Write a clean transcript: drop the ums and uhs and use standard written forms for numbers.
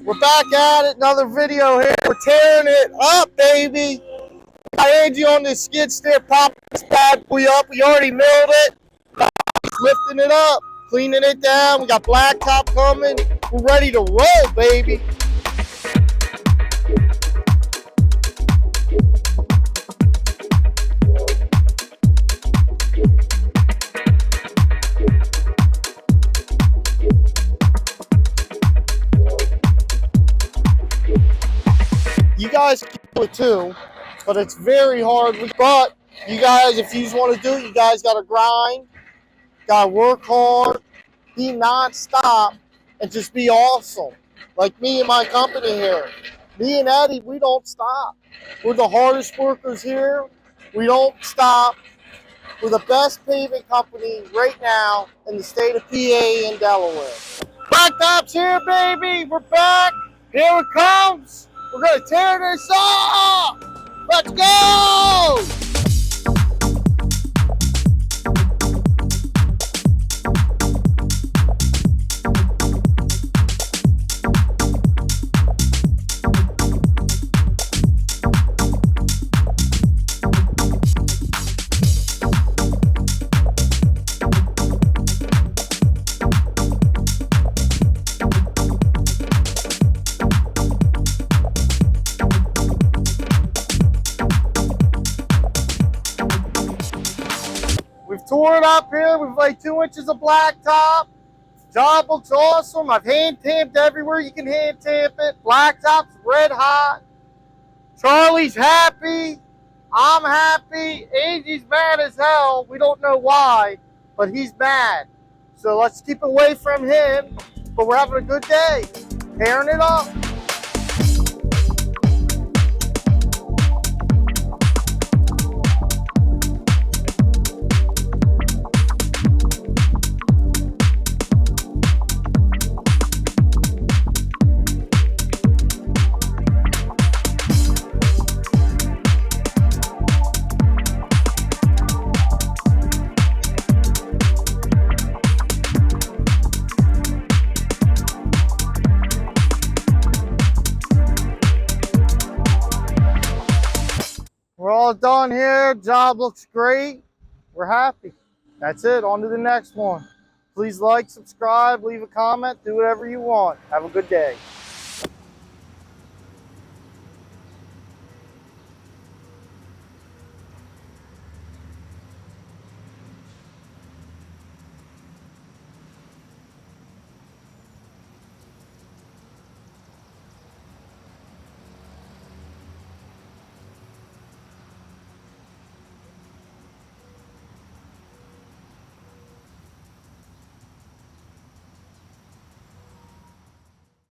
We're back at it, another video here. We're tearing it up, baby. Got Angie on this skid steer, popping this bad boy up. We already milled it. He's lifting it up, cleaning it down. We got blacktop coming. We're ready to roll, baby. You guys can do it too, but it's very hard. But you guys, if you just want to do it, you guys got to grind, got to work hard, be non-stop, and just be awesome. Like me and my company here. Me and Eddie, we don't stop. We're the hardest workers here. We don't stop. We're the best paving company right now in the state of PA and Delaware. Blacktop's here, baby. We're back. Here it comes. We're going to tear this off! Let's go! We've tore it up here. We've laid 2 inches of blacktop. Job looks awesome. I've hand tamped everywhere you can hand tamp it. Blacktop's red hot. Charlie's happy. I'm happy. Angie's mad as hell. We don't know why, but he's mad. So let's keep away from him. But we're having a good day. Tearing it up. We're all done here. Job looks great. We're happy. That's it. On to the next one. Please like, subscribe, leave a comment, do whatever you want. Have a good day.